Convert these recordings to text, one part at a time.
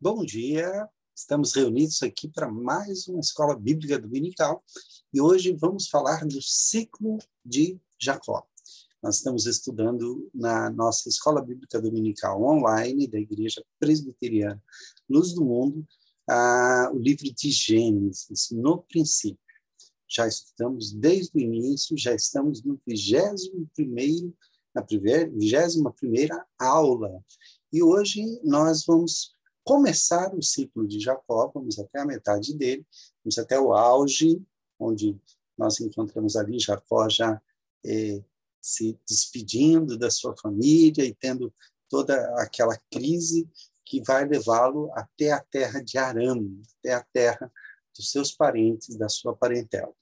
Bom dia, estamos reunidos aqui para mais uma escola bíblica dominical e hoje vamos falar do ciclo de Jacó. Nós estamos estudando na nossa escola bíblica dominical online da Igreja Presbiteriana Luz do Mundo, o livro de Gênesis, no princípio. Já estudamos desde o início, já estamos no 21º, na 21ª aula. E hoje nós vamos começar o ciclo de Jacó, vamos até a metade dele, vamos até o auge, onde nós encontramos ali Jacó já se despedindo da sua família e tendo toda aquela crise que vai levá-lo até a terra de Aram, até a terra dos seus parentes, da sua parentela.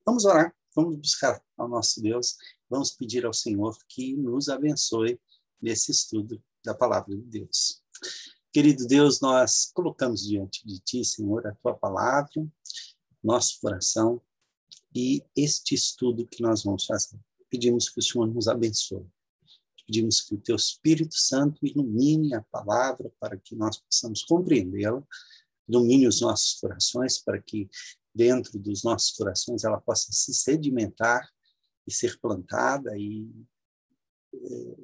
Vamos orar, vamos buscar ao nosso Deus, vamos pedir ao Senhor que nos abençoe nesse estudo da palavra de Deus. Querido Deus, nós colocamos diante de Ti, Senhor, a Tua palavra, nosso coração e este estudo que nós vamos fazer. Pedimos que o Senhor nos abençoe. Pedimos que o Teu Espírito Santo ilumine a palavra para que nós possamos compreendê-la, ilumine os nossos corações para que dentro dos nossos corações ela possa se sedimentar e ser plantada e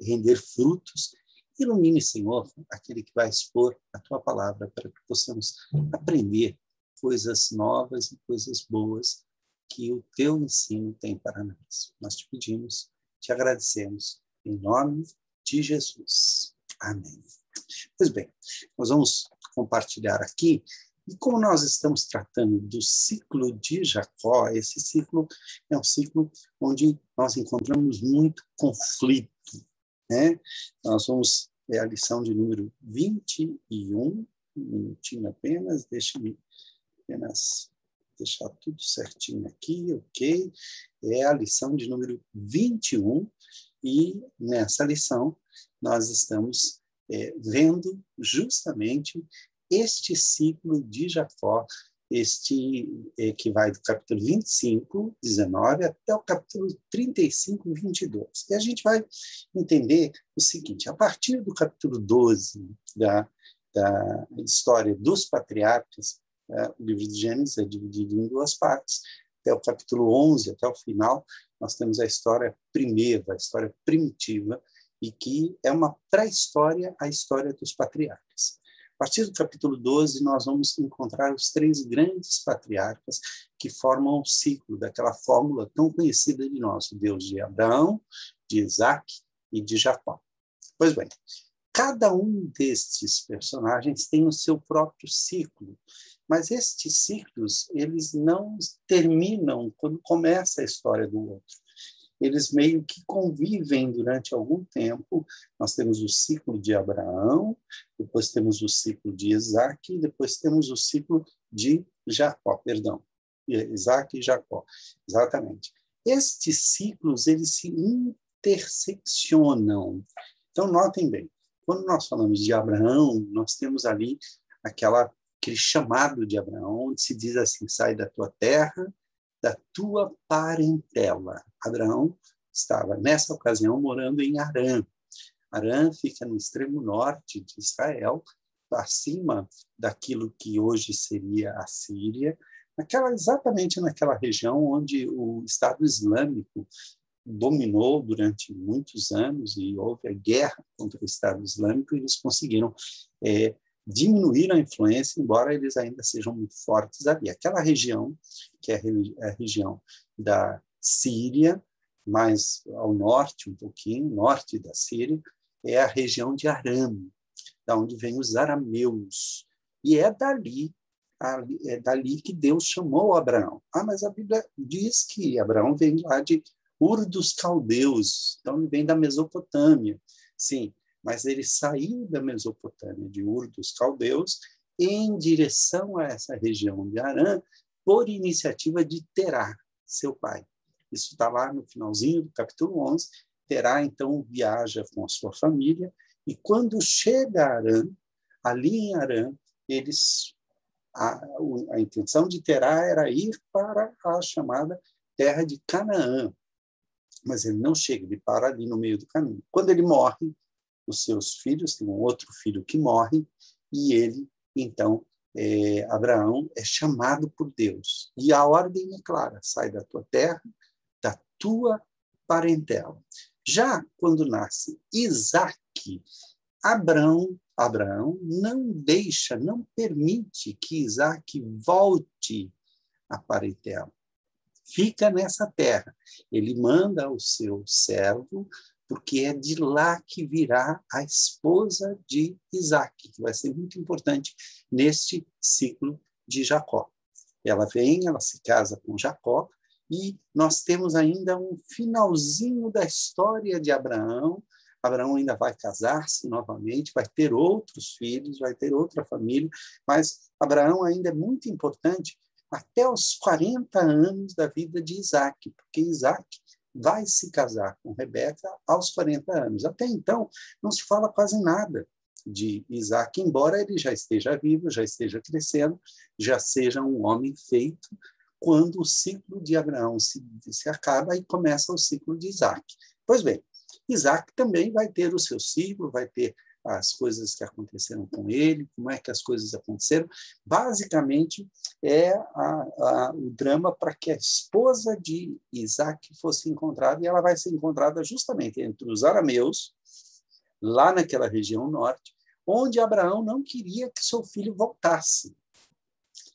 render frutos. Ilumine, Senhor, aquele que vai expor a Tua palavra para que possamos aprender coisas novas e coisas boas que o Teu ensino tem para nós. Nós te pedimos, te agradecemos, em nome de Jesus. Amém. Pois bem, nós vamos compartilhar aqui, e como nós estamos tratando do ciclo de Jacó, esse ciclo é um ciclo onde nós encontramos muito conflito, né? Nós vamos ver a lição de número 21, um minutinho apenas, deixe-me apenas deixar tudo certinho aqui, ok? É a lição de número 21, e nessa lição nós estamos vendo justamente este ciclo de Jacó, que vai do capítulo 25, 19, até o capítulo 35, 22. E a gente vai entender o seguinte: a partir do capítulo 12 da história dos patriarcas, o livro de Gênesis é dividido em duas partes, até o capítulo 11, até o final, nós temos a história primeira, a história primitiva, e que é uma pré-história à história dos patriarcas. A partir do capítulo 12, nós vamos encontrar os três grandes patriarcas que formam o ciclo daquela fórmula tão conhecida de nós, o Deus de Abraão, de Isaac e de Jacó. Pois bem, cada um destes personagens tem o seu próprio ciclo, mas estes ciclos, eles não terminam quando começa a história do outro. Eles meio que convivem durante algum tempo. Nós temos o ciclo de Abraão, depois temos o ciclo de Isaac, e depois temos o ciclo de Jacó, Isaac e Jacó, exatamente. Estes ciclos, eles se interseccionam. Então, notem bem, quando nós falamos de Abraão, nós temos ali aquele chamado de Abraão, onde se diz assim: sai da tua terra, da tua parentela. Abraão estava, nessa ocasião, morando em Harã. Harã fica no extremo norte de Israel, acima daquilo que hoje seria a Síria, exatamente naquela região onde o Estado Islâmico dominou durante muitos anos e houve a guerra contra o Estado Islâmico, e eles conseguiram diminuir a influência, embora eles ainda sejam muito fortes ali. Aquela região, que é a região da Síria, mais ao norte, um pouquinho, norte da Síria, é a região de Aram, da onde vêm os arameus. E é dali que Deus chamou Abraão. Mas a Bíblia diz que Abraão vem lá de Ur dos Caldeus, então ele vem da Mesopotâmia. Sim, mas ele saiu da Mesopotâmia, de Ur dos Caldeus, em direção a essa região de Harã, por iniciativa de Terá, seu pai. Isso está lá no finalzinho do capítulo 11. Terá, então, viaja com a sua família, e quando chega a Harã, ali em Harã, a intenção de Terá era ir para a chamada terra de Canaã, mas ele não chega, ele para ali no meio do caminho. Quando ele morre, os seus filhos, tem um outro filho que morre, e ele então Abraão é chamado por Deus. E a ordem é clara: sai da tua terra, da tua parentela. Já quando nasce Isaque, Abraão não permite que Isaque volte à parentela. Fica nessa terra. Ele manda o seu servo, porque é de lá que virá a esposa de Isaque, que vai ser muito importante neste ciclo de Jacó. Ela vem, ela se casa com Jacó, e nós temos ainda um finalzinho da história de Abraão. Abraão ainda vai casar-se novamente, vai ter outros filhos, vai ter outra família, mas Abraão ainda é muito importante até os 40 anos da vida de Isaque, porque Isaque vai se casar com Rebeca aos 40 anos. Até então, não se fala quase nada de Isaque, embora ele já esteja vivo, já esteja crescendo, já seja um homem feito, quando o ciclo de Abraão se acaba e começa o ciclo de Isaque. Pois bem, Isaque também vai ter o seu ciclo, vai ter as coisas que aconteceram com ele, como é que as coisas aconteceram. Basicamente, é o drama para que a esposa de Isaque fosse encontrada, e ela vai ser encontrada justamente entre os arameus, lá naquela região norte, onde Abraão não queria que seu filho voltasse,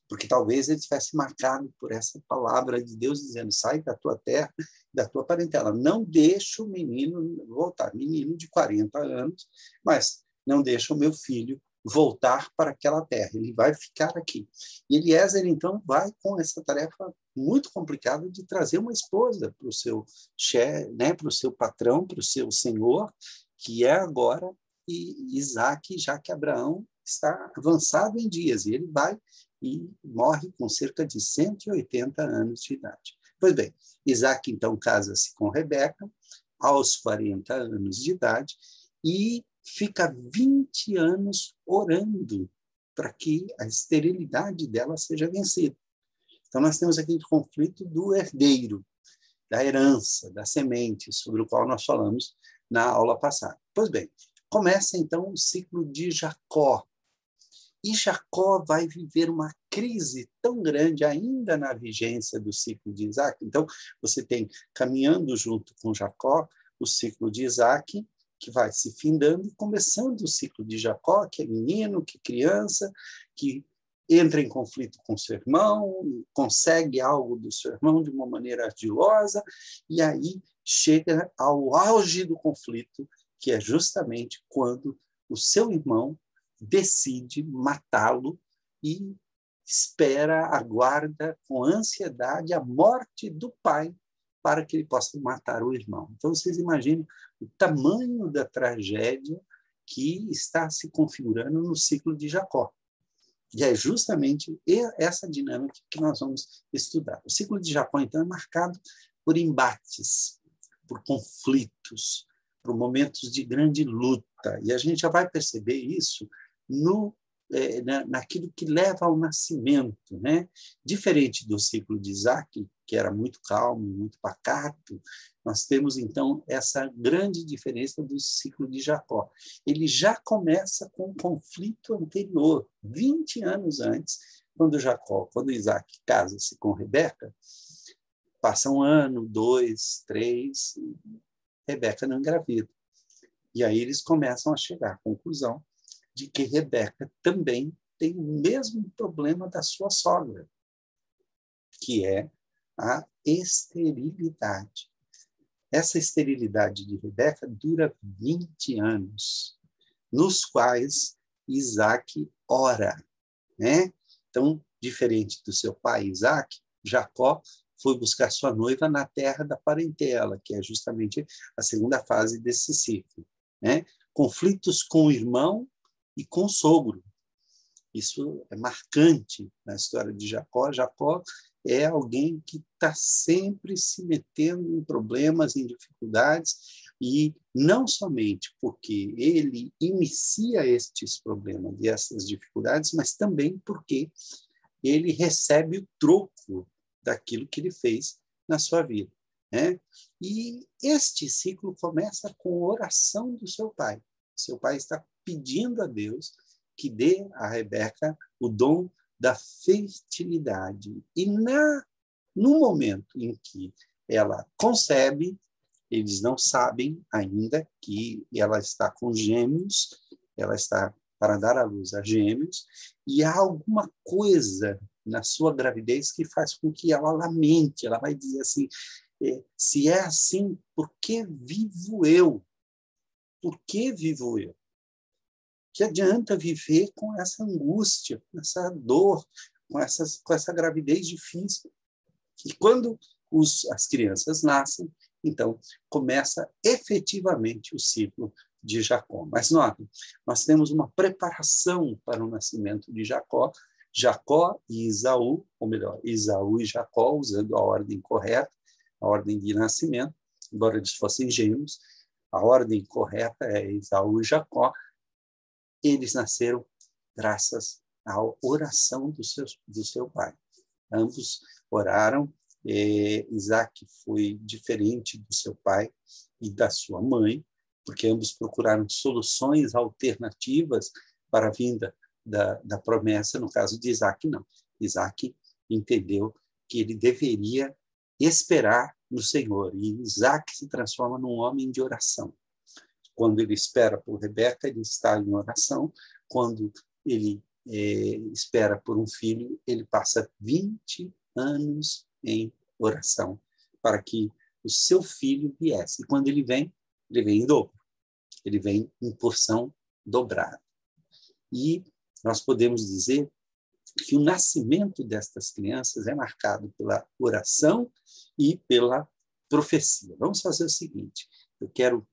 porque talvez ele tivesse marcado por essa palavra de Deus dizendo: sai da tua terra, da tua parentela. Não deixa o menino voltar. Menino de 40 anos, mas não deixa o meu filho voltar para aquela terra. Ele vai ficar aqui. E Eliezer, então, vai com essa tarefa muito complicada de trazer uma esposa para o seu chefe, né, para o seu patrão, para o seu senhor, que é agora Isaque, já que Abraão está avançado em dias, e ele vai e morre com cerca de 180 anos de idade. Pois bem, Isaque, então, casa-se com Rebeca aos 40 anos de idade e fica 20 anos orando para que a esterilidade dela seja vencida. Então, nós temos aqui o conflito do herdeiro, da herança, da semente, sobre o qual nós falamos na aula passada. Pois bem, começa, então, o ciclo de Jacó. E Jacó vai viver uma crise tão grande ainda na vigência do ciclo de Isaque. Então, você tem, caminhando junto com Jacó, o ciclo de Isaque, que vai se findando, e começando o ciclo de Jacó, que é menino, que é criança, que entra em conflito com seu irmão, consegue algo do seu irmão de uma maneira ardilosa, e aí chega ao auge do conflito, que é justamente quando o seu irmão decide matá-lo e aguarda com ansiedade a morte do pai para que ele possa matar o irmão. Então, vocês imaginem o tamanho da tragédia que está se configurando no ciclo de Jacó. E é justamente essa dinâmica que nós vamos estudar. O ciclo de Jacó, então, é marcado por embates, por conflitos, por momentos de grande luta. E a gente já vai perceber isso naquilo que leva ao nascimento, né? Diferente do ciclo de Isaque, que era muito calmo, muito pacato, nós temos, então, essa grande diferença do ciclo de Jacó. Ele já começa com um conflito anterior, 20 anos antes, quando Isaque casa-se com Rebeca, passa um ano, 2, 3, Rebeca não engravida. E aí eles começam a chegar à conclusão de que Rebeca também tem o mesmo problema da sua sogra, que é a esterilidade. Essa esterilidade de Rebeca dura 20 anos, nos quais Isaque ora, né? Então, diferente do seu pai Isaque, Jacó foi buscar sua noiva na terra da parentela, que é justamente a segunda fase desse ciclo, né? Conflitos com o irmão e com o sogro. Isso é marcante na história de Jacó. Jacó é alguém que está sempre se metendo em problemas, em dificuldades, e não somente porque ele inicia estes problemas e essas dificuldades, mas também porque ele recebe o troco daquilo que ele fez na sua vida, né? E este ciclo começa com a oração do seu pai. Seu pai está pedindo a Deus que dê a Rebeca o dom da fertilidade. E no momento em que ela concebe, eles não sabem ainda que ela está com gêmeos, ela está para dar à luz a gêmeos, e há alguma coisa na sua gravidez que faz com que ela lamente, ela vai dizer assim, se é assim, por que vivo eu? Por que vivo eu? Que adianta viver com essa angústia, com essa dor, com essa gravidez difícil? E quando as crianças nascem, então começa efetivamente o ciclo de Jacó. Mas notem, nós temos uma preparação para o nascimento de Jacó, Jacó e Esaú, ou melhor, Esaú e Jacó, usando a ordem correta, a ordem de nascimento, embora eles fossem gêmeos, a ordem correta é Esaú e Jacó. Eles nasceram graças à oração do seu pai. Ambos oraram. Isaac foi diferente do seu pai e da sua mãe, porque ambos procuraram soluções alternativas para a vinda da promessa. No caso de Isaac, não. Isaac entendeu que ele deveria esperar no Senhor, e Isaac se transforma num homem de oração. Quando ele espera por Rebeca, ele está em oração. Quando ele espera por um filho, ele passa 20 anos em oração para que o seu filho viesse. E quando ele vem em dobro. Ele vem em porção dobrada. E nós podemos dizer que o nascimento destas crianças é marcado pela oração e pela profecia. Vamos fazer o seguinte, eu quero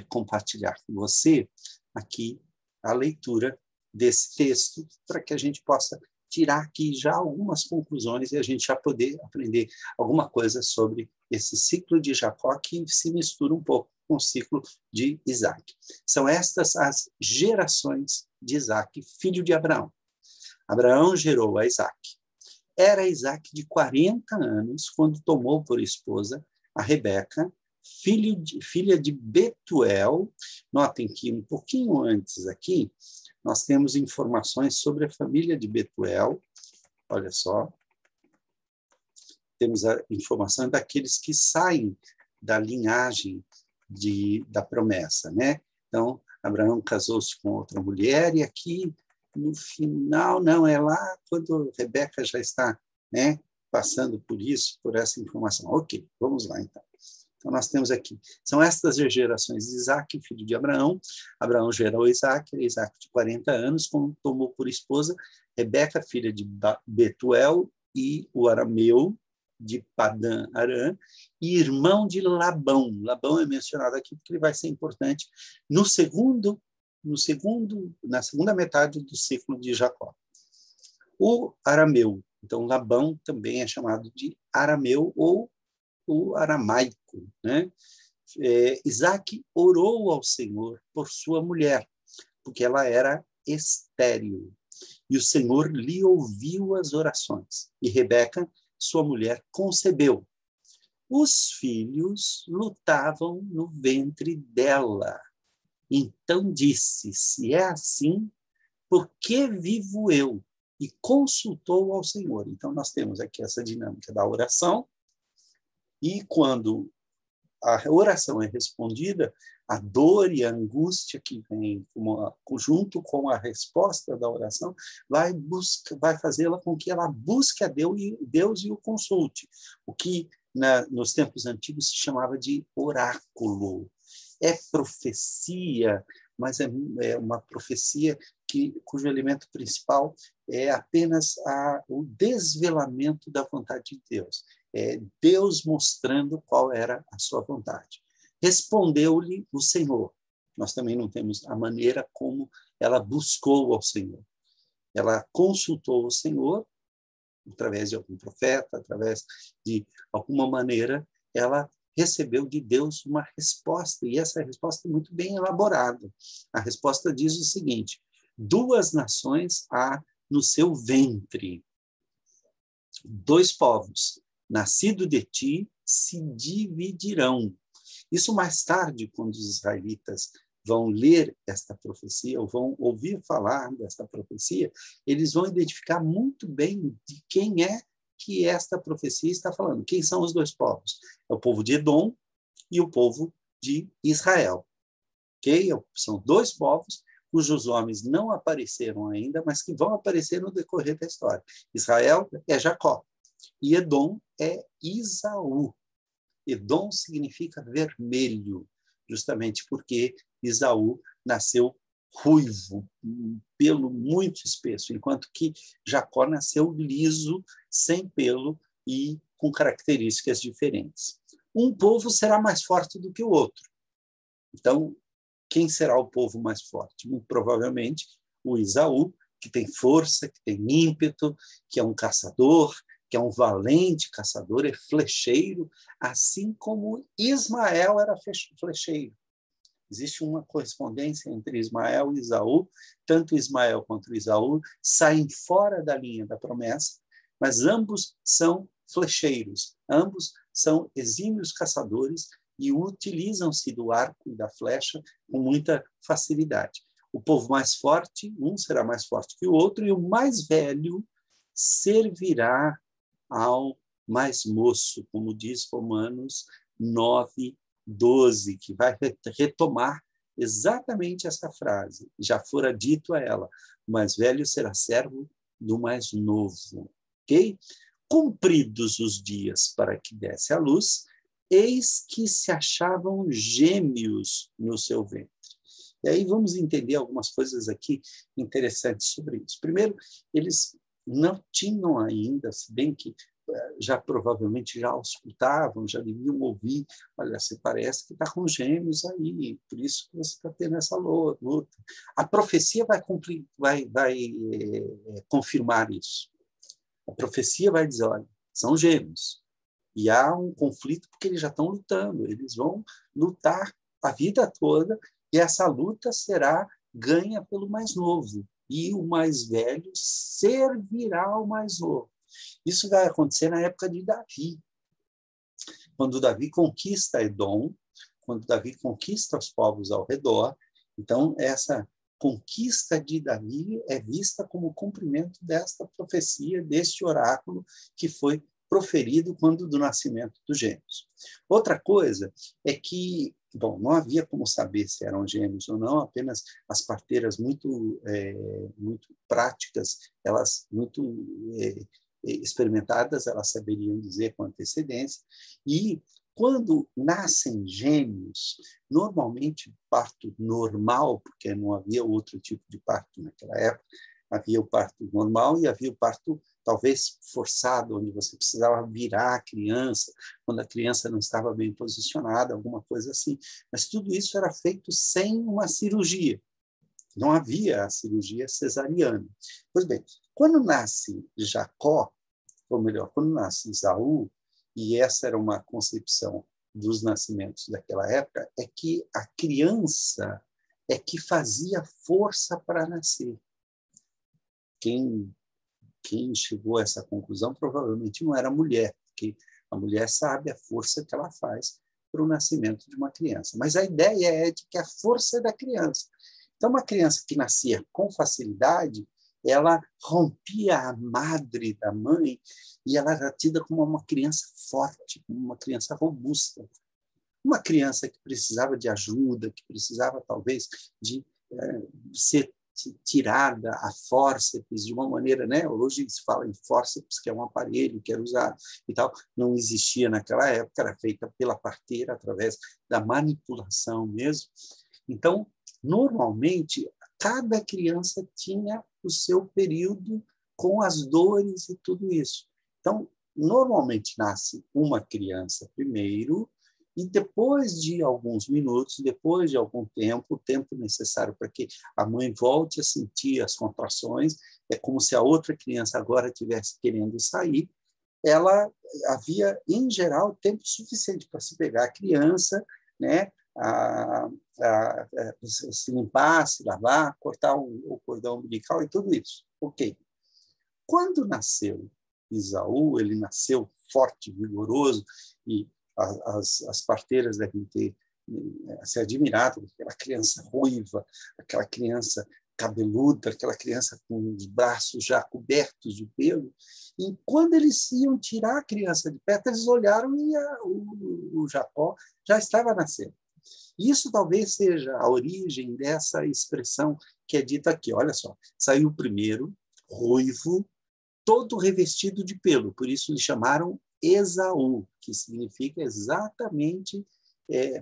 compartilhar com você aqui a leitura desse texto para que a gente possa tirar aqui já algumas conclusões e a gente já poder aprender alguma coisa sobre esse ciclo de Jacó que se mistura um pouco com o ciclo de Isaac. São estas as gerações de Isaac, filho de Abraão. Abraão gerou a Isaac. Era Isaac de 40 anos quando tomou por esposa a Rebeca, filha de Betuel. Notem que um pouquinho antes aqui, nós temos informações sobre a família de Betuel. Olha só. Temos a informação daqueles que saem da linhagem da promessa, né? Então, Abraão casou-se com outra mulher e aqui, no final, não, é lá quando Rebeca já está, né, passando por isso, por essa informação. Ok, vamos lá, então. Então, nós temos aqui, são estas as gerações de Isaac, filho de Abraão. Abraão gerou Isaac de 40 anos, quando tomou por esposa Rebeca, filha de Betuel, e o arameu de Padã Arã, e irmão de Labão. Labão é mencionado aqui porque ele vai ser importante na segunda metade do ciclo de Jacó. O arameu, então Labão também é chamado de arameu ou o aramaico, né? Isaac orou ao Senhor por sua mulher, porque ela era estéril, e o Senhor lhe ouviu as orações, e Rebeca, sua mulher, concebeu. Os filhos lutavam no ventre dela. Então disse, se é assim, por que vivo eu? E consultou ao Senhor. Então nós temos aqui essa dinâmica da oração, e quando a oração é respondida, a dor e a angústia que vem junto com a resposta da oração vai fazê-la com que ela busque a Deus e o consulte, o que nos tempos antigos se chamava de oráculo. É profecia, mas é uma profecia cujo elemento principal é apenas o desvelamento da vontade de Deus. É Deus mostrando qual era a sua vontade. Respondeu-lhe o Senhor. Nós também não temos a maneira como ela buscou ao Senhor. Ela consultou o Senhor, através de algum profeta, através de alguma maneira, ela recebeu de Deus uma resposta, e essa resposta é muito bem elaborada. A resposta diz o seguinte: 2 nações há no seu ventre, 2 povos, nascido de ti, se dividirão. Isso mais tarde, quando os israelitas vão ler esta profecia, ou vão ouvir falar desta profecia, eles vão identificar muito bem de quem é que esta profecia está falando. Quem são os dois povos? É o povo de Edom e o povo de Israel. Okay? São dois povos cujos nomes não apareceram ainda, mas que vão aparecer no decorrer da história. Israel é Jacó e Edom é Esaú. Edom significa vermelho, justamente porque Esaú nasceu ruivo, pelo muito espesso, enquanto que Jacó nasceu liso, sem pelo e com características diferentes. Um povo será mais forte do que o outro. Então, quem será o povo mais forte? Muito provavelmente o Esaú, que tem força, que tem ímpeto, que é um caçador, que é um valente caçador, é flecheiro, assim como Ismael era flecheiro. Existe uma correspondência entre Ismael e Esaú, tanto Ismael quanto Esaú saem fora da linha da promessa, mas ambos são flecheiros, ambos são exímios caçadores e utilizam-se do arco e da flecha com muita facilidade. O povo mais forte, um será mais forte que o outro, e o mais velho servirá ao mais moço, como diz Romanos 9:12, que vai retomar exatamente essa frase. Já fora dito a ela, o mais velho será servo do mais novo. Ok? Cumpridos os dias para que desse a luz, eis que se achavam gêmeos no seu ventre. E aí vamos entender algumas coisas aqui interessantes sobre isso. Primeiro, eles não tinham ainda, se bem que já provavelmente já auscultavam, já deviam ouvir, olha, você parece que está com gêmeos aí, por isso que você está tendo essa luta. A profecia vai confirmar isso. A profecia vai dizer, olha, são gêmeos. E há um conflito porque eles já estão lutando, eles vão lutar a vida toda e essa luta será ganha pelo mais novo. E o mais velho servirá ao mais novo. Isso vai acontecer na época de Davi. Quando Davi conquista Edom, quando Davi conquista os povos ao redor, então essa conquista de Davi é vista como cumprimento desta profecia, deste oráculo que foi proferido quando do nascimento dos gêmeos. Outra coisa é que, bom, não havia como saber se eram gêmeos ou não, apenas as parteiras muito práticas, elas muito experimentadas, elas saberiam dizer com antecedência. E quando nascem gêmeos, normalmente parto normal, porque não havia outro tipo de parto naquela época, havia o parto normal e havia o parto talvez forçado, onde você precisava virar a criança, quando a criança não estava bem posicionada, alguma coisa assim. Mas tudo isso era feito sem uma cirurgia. Não havia a cirurgia cesariana. Pois bem, quando nasce Jacó, ou melhor, quando nasce Esaú, e essa era uma concepção dos nascimentos daquela época, é que a criança é que fazia força para nascer. Quem chegou a essa conclusão provavelmente não era a mulher, porque a mulher sabe a força que ela faz para o nascimento de uma criança. Mas a ideia é de que a força é da criança. Então, uma criança que nascia com facilidade, ela rompia a madre da mãe e ela era tida como uma criança forte, como uma criança robusta. Uma criança que precisava de ajuda, que precisava, talvez, de ser tirada a fórceps de uma maneira, né? Hoje se fala em fórceps, que é um aparelho que era usado e tal, não existia naquela época, era feita pela parteira através da manipulação mesmo. Então, normalmente, cada criança tinha o seu período com as dores e tudo isso. Então, normalmente nasce uma criança primeiro, e depois de alguns minutos, depois de algum tempo, o tempo necessário para que a mãe volte a sentir as contrações, é como se a outra criança agora estivesse querendo sair, ela havia, em geral, tempo suficiente para se pegar a criança, né, se limpar, se lavar, cortar o cordão umbilical e tudo isso. Ok. Quando nasceu Esaú, ele nasceu forte, vigoroso, e as parteiras devem ter se admirado com aquela criança ruiva, aquela criança cabeluda, aquela criança com os braços já cobertos de pelo. E quando eles iam tirar a criança de perto, eles olharam e o Jacó já estava nascendo. Isso talvez seja a origem dessa expressão que é dita aqui. Olha só, saiu o primeiro, ruivo, todo revestido de pelo, por isso lhe chamaram Esaú, que significa exatamente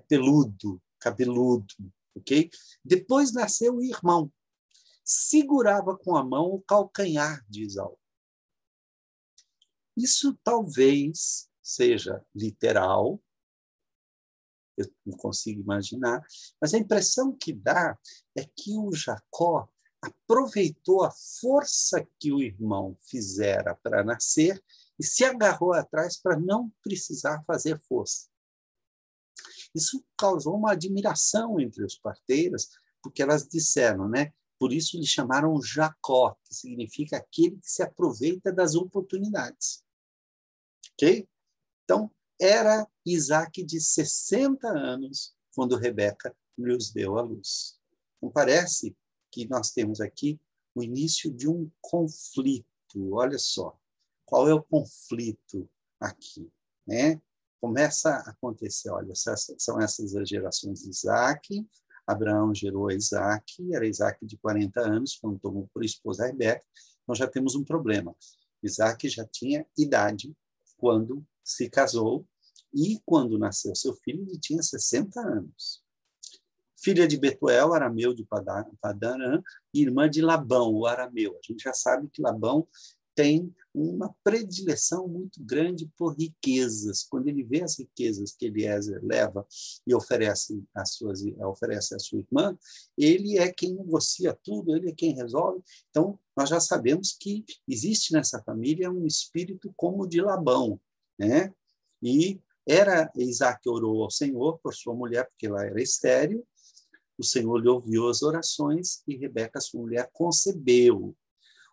peludo, cabeludo, ok? Depois nasceu o irmão, segurava com a mão o calcanhar de Esaú. Isso talvez seja literal, eu não consigo imaginar, mas a impressão que dá é que o Jacó aproveitou a força que o irmão fizera para nascer e se agarrou atrás para não precisar fazer força. Isso causou uma admiração entre os parteiras, porque elas disseram, né? Por isso lhe chamaram Jacó, que significa aquele que se aproveita das oportunidades. Ok? Então, era Isaac de 60 anos quando Rebeca lhes deu à luz. Então, parece que nós temos aqui o início de um conflito. Olha só, qual é o conflito aqui, né? Começa a acontecer, olha, são essas as gerações de Isaac. Abraão gerou Isaac, era Isaac de 40 anos, quando tomou por esposa a Rebeca. Nós já temos um problema. Isaac já tinha idade quando se casou, e quando nasceu seu filho, ele tinha 60 anos. Filha de Betuel, arameu de Padarã, e irmã de Labão, o arameu. A gente já sabe que Labão tem uma predileção muito grande por riquezas. Quando ele vê as riquezas que Eliezer leva e oferece à sua irmã, ele é quem negocia tudo, ele é quem resolve. Então, nós já sabemos que existe nessa família um espírito como o de Labão, né? E Isaac orou ao Senhor por sua mulher, porque ela era estéril. O Senhor lhe ouviu as orações e Rebeca, sua mulher, concebeu.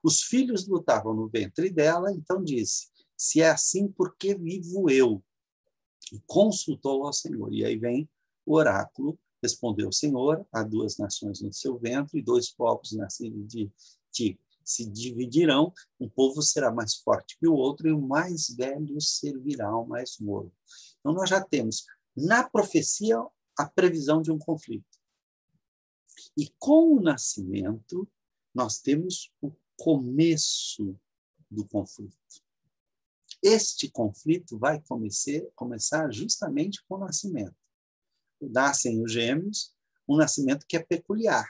Os filhos lutavam no ventre dela, então disse, se é assim, por que vivo eu? E consultou ao Senhor. E aí vem o oráculo, respondeu o Senhor, há 2 nações no seu ventre, e 2 povos nascidos de ti se dividirão, um povo será mais forte que o outro, e o mais velho servirá ao mais novo. Então, nós já temos, na profecia, a previsão de um conflito. E com o nascimento, nós temos o começo do conflito. Este conflito vai começar justamente com o nascimento. Nascem os gêmeos, um nascimento que é peculiar.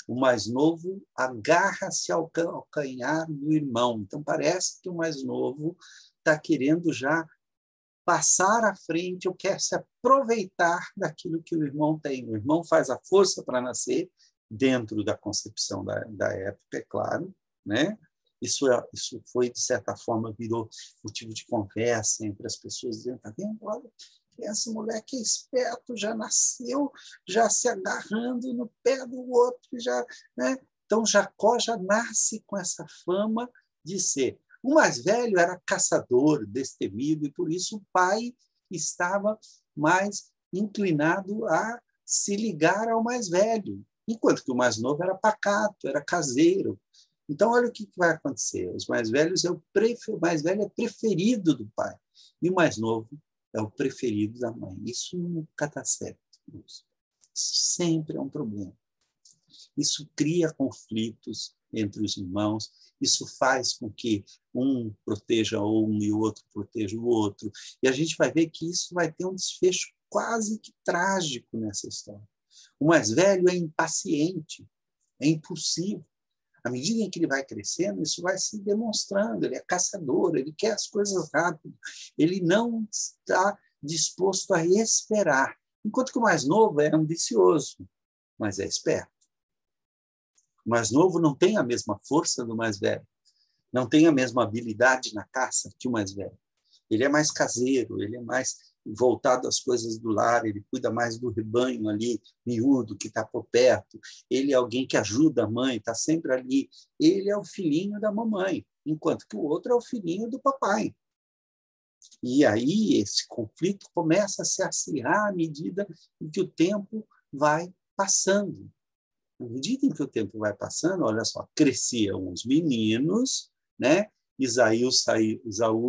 O mais novo agarra-se ao calcanhar do irmão. Então, parece que o mais novo está querendo já passar à frente ou quer se aproveitar daquilo que o irmão tem. O irmão faz a força para nascer, dentro da concepção da época, é claro, né? Isso foi, de certa forma, virou motivo de conversa entre as pessoas, dizendo, está vendo? Olha, esse moleque é esperto, já nasceu, já se agarrando no pé do outro, já, né? Então, Jacó já nasce com essa fama de ser. O mais velho era caçador, destemido, e por isso o pai estava mais inclinado a se ligar ao mais velho, enquanto que o mais novo era pacato, era caseiro. Então, olha o que vai acontecer. Os mais velhos o mais velho é preferido do pai, e o mais novo é o preferido da mãe. Isso nunca está certo. Isso sempre é um problema. Isso cria conflitos entre os irmãos, isso faz com que um proteja um e o outro proteja o outro. E a gente vai ver que isso vai ter um desfecho quase que trágico nessa história. O mais velho é impaciente, é impulsivo. À medida em que ele vai crescendo, isso vai se demonstrando. Ele é caçador, ele quer as coisas rápido, ele não está disposto a esperar. Enquanto que o mais novo é ambicioso, mas é esperto. O mais novo não tem a mesma força do mais velho, não tem a mesma habilidade na caça que o mais velho. Ele é mais caseiro, ele é mais voltado às coisas do lar, ele cuida mais do rebanho ali, miúdo, que está por perto. Ele é alguém que ajuda a mãe, está sempre ali. Ele é o filhinho da mamãe, enquanto que o outro é o filhinho do papai. E aí esse conflito começa a se acirrar à medida em que o tempo vai passando. À medida em que o tempo vai passando, olha só, cresciam os meninos, né? Esaú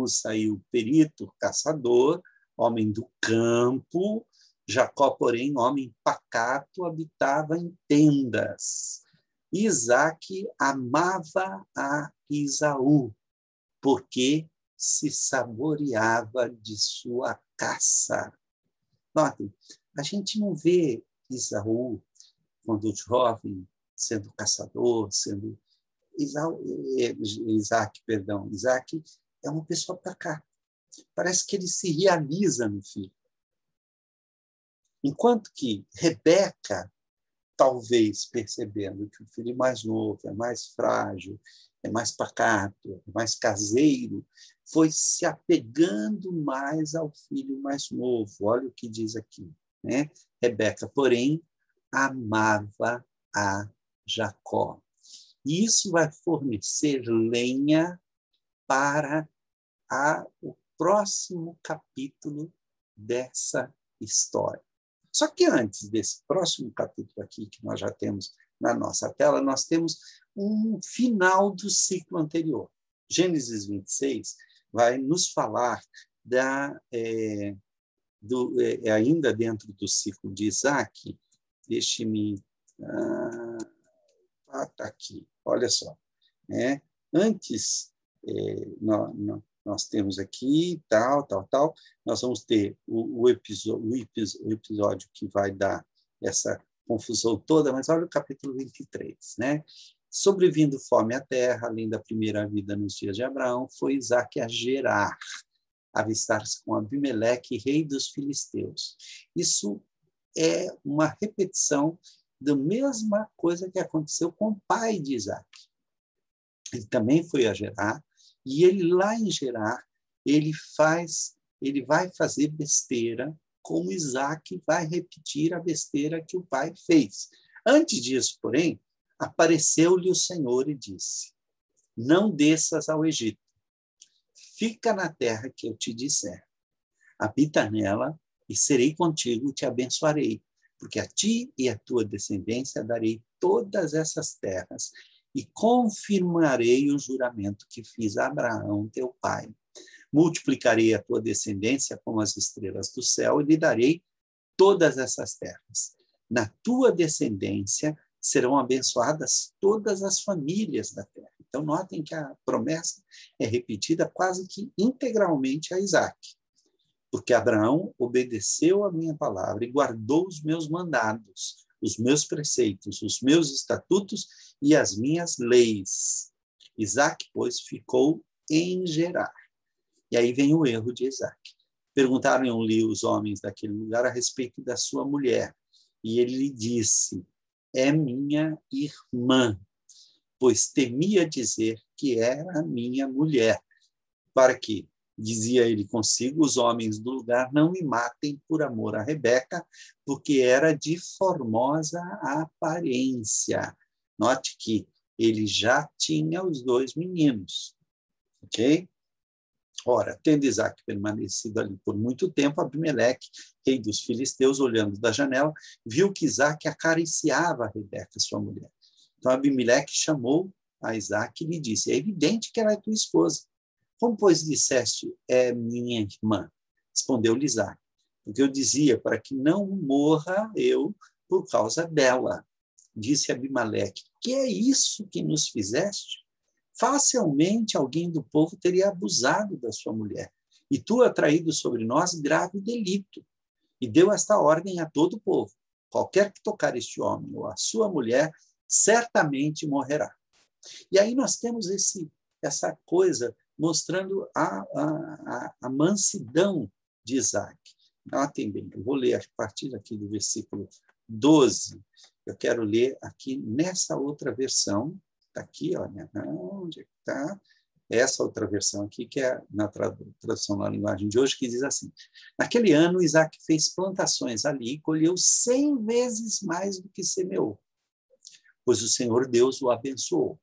saiu perito, caçador, homem do campo. Jacó, porém, homem pacato, habitava em tendas. Isaac amava a Esaú, porque se saboreava de sua caça. Notem, a gente não vê Esaú, quando jovem, sendo caçador, sendo... Isaac é uma pessoa pacata. Parece que ele se realiza no filho. Enquanto que Rebeca, talvez percebendo que o filho mais novo é mais frágil, é mais pacato, é mais caseiro, foi se apegando mais ao filho mais novo. Olha o que diz aqui, né? Rebeca, porém, amava a Jacó. E isso vai fornecer lenha para o próximo capítulo dessa história. Só que antes desse próximo capítulo aqui, que nós já temos na nossa tela, nós temos um final do ciclo anterior. Gênesis 26 vai nos falar ainda dentro do ciclo de Isaac. Deixe-me... Está aqui, olha só. Né? Antes, nós temos aqui, tal. Nós vamos ter o episódio que vai dar essa confusão toda, mas olha o capítulo 23. Né? Sobrevindo fome à terra, além da primeira vida nos dias de Abraão, foi Isaac a Gerar, avistar-se com Abimeleque, rei dos filisteus. Isso é uma repetição da mesma coisa que aconteceu com o pai de Isaac. Ele também foi a Gerar, e ele lá em Gerar, ele vai fazer besteira, como Isaac vai repetir a besteira que o pai fez. Antes disso, porém, apareceu-lhe o Senhor e disse: não desças ao Egito, fica na terra que eu te disser. Habita nela e serei contigo e te abençoarei, porque a ti e a tua descendência darei todas essas terras e confirmarei o juramento que fiz a Abraão, teu pai. Multiplicarei a tua descendência como as estrelas do céu e lhe darei todas essas terras. Na tua descendência serão abençoadas todas as famílias da terra. Então, notem que a promessa é repetida quase que integralmente a Isaac. Porque Abraão obedeceu a minha palavra e guardou os meus mandados, os meus preceitos, os meus estatutos e as minhas leis. Isaac, pois, ficou em Gerar. E aí vem o erro de Isaac. Perguntaram-lhe os homens daquele lugar a respeito da sua mulher. E ele lhe disse: é minha irmã, pois temia dizer que era minha mulher, para que, dizia ele consigo, os homens do lugar não me matem por amor a Rebeca, porque era de formosa aparência. Note que ele já tinha os 2 meninos, ok? Ora, tendo Isaac permanecido ali por muito tempo, Abimeleque, rei dos filisteus, olhando da janela, viu que Isaac acariciava a Rebeca, sua mulher. Então Abimeleque chamou a Isaac e lhe disse: é evidente que ela é tua esposa. Como, pois, disseste, é minha irmã? Respondeu-lhe Isaac: porque eu dizia, para que não morra eu por causa dela. Disse Abimeleque: que é isso que nos fizeste? Facilmente alguém do povo teria abusado da sua mulher, e tu atraído sobre nós grave delito. E deu esta ordem a todo o povo: qualquer que tocar este homem ou a sua mulher, certamente morrerá. E aí nós temos essa coisa mostrando a mansidão de Isaac. Notem bem, eu vou ler a partir aqui do versículo 12. Eu quero ler aqui nessa outra versão. Está aqui, olha, onde é que está? Essa outra versão aqui, que é na tradução na linguagem de hoje, que diz assim: naquele ano, Isaac fez plantações ali e colheu 100 vezes mais do que semeou, pois o Senhor Deus o abençoou.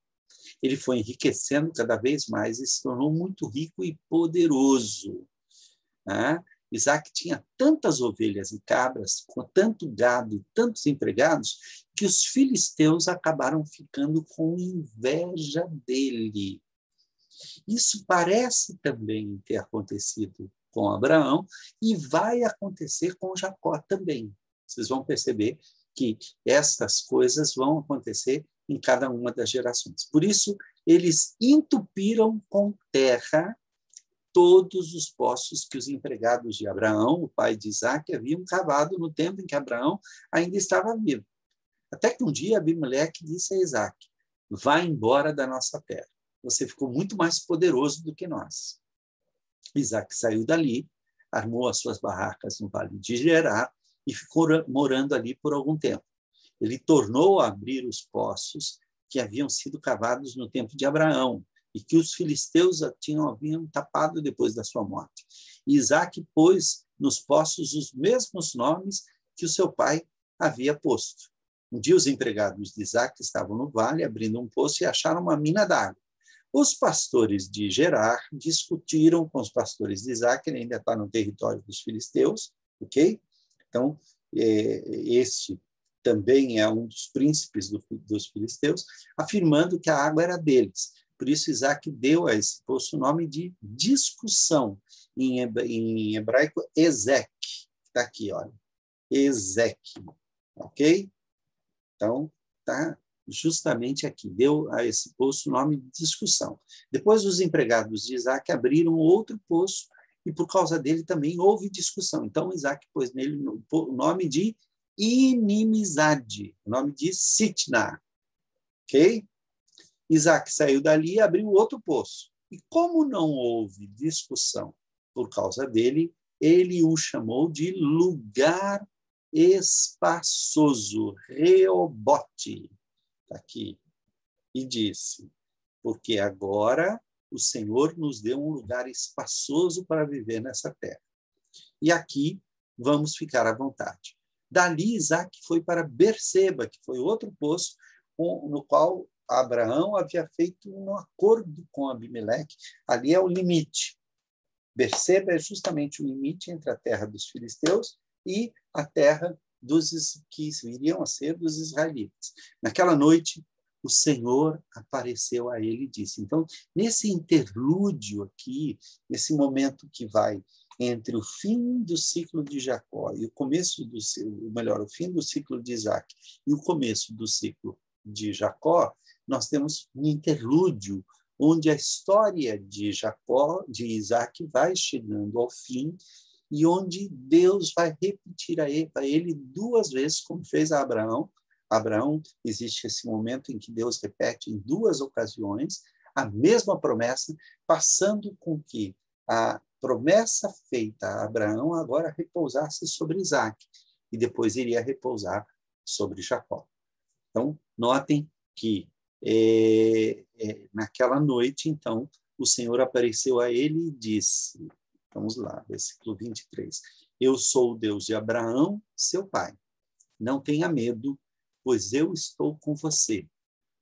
Ele foi enriquecendo cada vez mais e se tornou muito rico e poderoso. né? Isaac tinha tantas ovelhas e cabras, com tanto gado e tantos empregados, que os filisteus acabaram ficando com inveja dele. Isso parece também ter acontecido com Abraão e vai acontecer com Jacó também. Vocês vão perceber que estas coisas vão acontecer em cada uma das gerações. Por isso, eles entupiram com terra todos os poços que os empregados de Abraão, o pai de Isaac, haviam cavado no tempo em que Abraão ainda estava vivo. Até que um dia Abimeleque disse a Isaac: vá embora da nossa terra. Você ficou muito mais poderoso do que nós. Isaac saiu dali, armou as suas barracas no vale de Gerar e ficou morando ali por algum tempo. Ele tornou a abrir os poços que haviam sido cavados no tempo de Abraão e que os filisteus haviam tapado depois da sua morte. E Isaac pôs nos poços os mesmos nomes que o seu pai havia posto. Um dia os empregados de Isaac estavam no vale abrindo um poço e acharam uma mina d'água. Os pastores de Gerar discutiram com os pastores de Isaac, ele ainda está no território dos filisteus, ok? Então, este também é um dos príncipes dos filisteus, afirmando que a água era deles. Por isso, Isaac deu a esse poço o nome de discussão, em hebraico, Ezek. Está aqui, olha. Ezek, ok? Então, está justamente aqui. Deu a esse poço o nome de discussão. Depois, os empregados de Isaac abriram outro poço e, por causa dele, também houve discussão. Então, Isaac pôs nele o nome de inimizade, o nome de Sitna. Ok? Isaac saiu dali e abriu outro poço. E como não houve discussão por causa dele, ele o chamou de lugar espaçoso, Reobote, está aqui, e disse, porque agora o Senhor nos deu um lugar espaçoso para viver nessa terra. E aqui vamos ficar à vontade. Dali, Isaac foi para Berseba, que foi outro poço no qual Abraão havia feito um acordo com Abimeleque. Ali é o limite. Berseba é justamente o limite entre a terra dos filisteus e a terra que viriam a ser dos israelitas. Naquela noite, o Senhor apareceu a ele e disse. Então, nesse interlúdio aqui, nesse momento que vai entre o fim do ciclo de Jacó e o começo o fim do ciclo de Isaac e o começo do ciclo de Jacó, nós temos um interlúdio onde a história de Jacó, de Isaac, vai chegando ao fim e onde Deus vai repetir a ele duas vezes, como fez a Abraão. Abraão, existe esse momento em que Deus repete em duas ocasiões a mesma promessa, passando com que a promessa feita a Abraão agora repousasse sobre Isaac e depois iria repousar sobre Jacó. Então, notem que naquela noite, então, o Senhor apareceu a ele e disse, vamos lá, versículo 23, eu sou o Deus de Abraão, seu pai. Não tenha medo, pois eu estou com você.